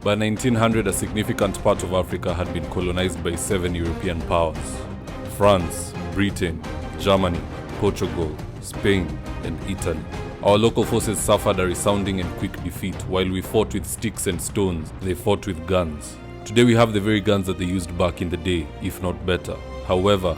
By 1900, a significant part of Africa had been colonized by 7 European powers: France, Britain, Germany, Portugal, Spain, and Italy. Our local forces suffered a resounding and quick defeat. While we fought with sticks and stones, they fought with guns. Today we have the very guns that they used back in the day, if not better. However,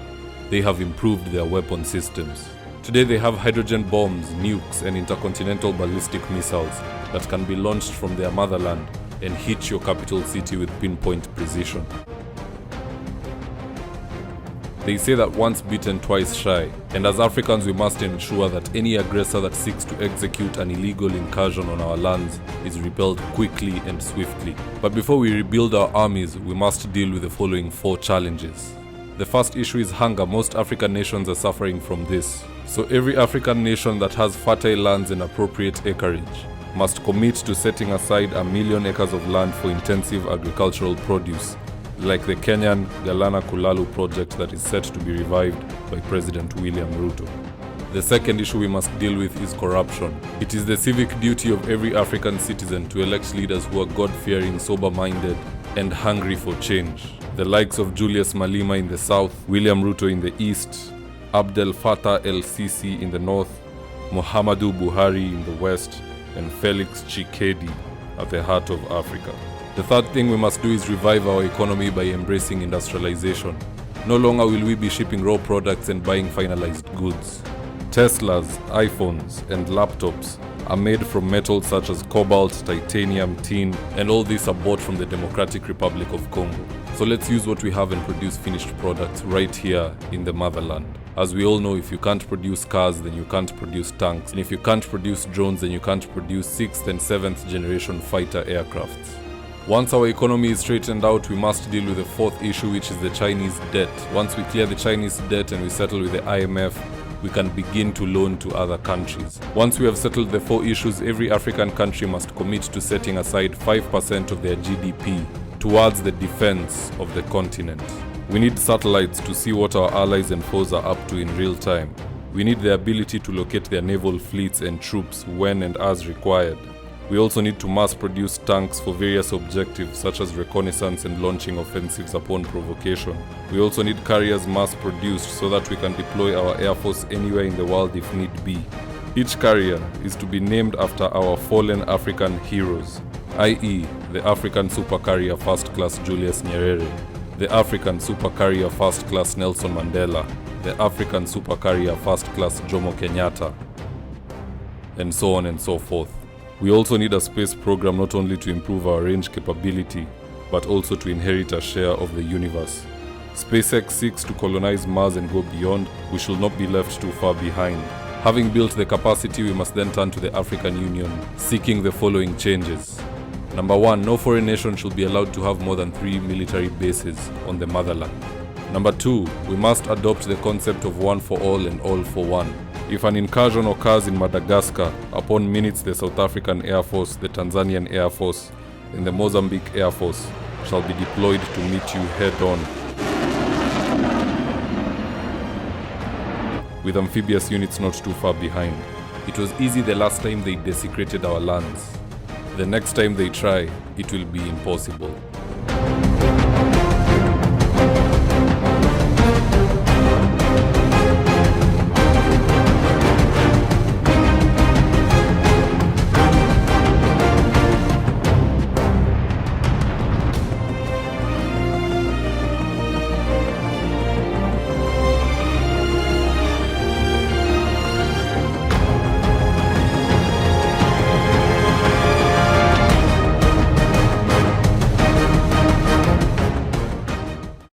they have improved their weapon systems. Today they have hydrogen bombs, nukes, and intercontinental ballistic missiles that can be launched from their motherland and hit your capital city with pinpoint precision. They say that once bitten, twice shy, and as Africans we must ensure that any aggressor that seeks to execute an illegal incursion on our lands is repelled quickly and swiftly. But before we rebuild our armies, we must deal with the following 4 challenges. The first issue is hunger. Most African nations are suffering from this. So every African nation that has fertile lands and appropriate acreage must commit to setting aside 1 million acres of land for intensive agricultural produce, like the Kenyan Galana Kulalu project that is set to be revived by President William Ruto. The second issue we must deal with is corruption. It is the civic duty of every African citizen to elect leaders who are God-fearing, sober-minded, and hungry for change. The likes of Julius Malema in the south, William Ruto in the east, Abdel Fattah el-Sisi in the north, Muhammadu Buhari in the west, and Felix Tshisekedi at the heart of Africa. The third thing we must do is revive our economy by embracing industrialization. No longer will we be shipping raw products and buying finalized goods. Teslas, iPhones, and laptops are made from metals such as cobalt, titanium, tin, and all these are bought from the Democratic Republic of Congo. So let's use what we have and produce finished products right here in the motherland. As we all know, if you can't produce cars, then you can't produce tanks. And if you can't produce drones, then you can't produce 6th and 7th generation fighter aircrafts. Once our economy is straightened out, we must deal with the 4th issue, which is the Chinese debt. Once we clear the Chinese debt and we settle with the IMF, we can begin to loan to other countries. Once we have settled the 4 issues, every African country must commit to setting aside 5% of their GDP towards the defense of the continent. We need satellites to see what our allies and foes are up to in real time. We need the ability to locate their naval fleets and troops when and as required. We also need to mass-produce tanks for various objectives such as reconnaissance and launching offensives upon provocation. We also need carriers mass-produced so that we can deploy our air force anywhere in the world if need be. Each carrier is to be named after our fallen African heroes, i.e. the African Supercarrier First Class Julius Nyerere, the African Supercarrier First Class Nelson Mandela, the African Supercarrier First Class Jomo Kenyatta, and so on and so forth. We also need a space program not only to improve our range capability, but also to inherit a share of the universe. SpaceX seeks to colonize Mars and go beyond. We shall not be left too far behind. Having built the capacity, we must then turn to the African Union, seeking the following changes. Number 1, no foreign nation should be allowed to have more than 3 military bases on the motherland. Number 2, we must adopt the concept of one for all and all for one. If an incursion occurs in Madagascar, upon minutes the South African Air Force, the Tanzanian Air Force, and the Mozambique Air Force shall be deployed to meet you head-on, with amphibious units not too far behind. It was easy the last time they desecrated our lands. The next time they try, it will be impossible.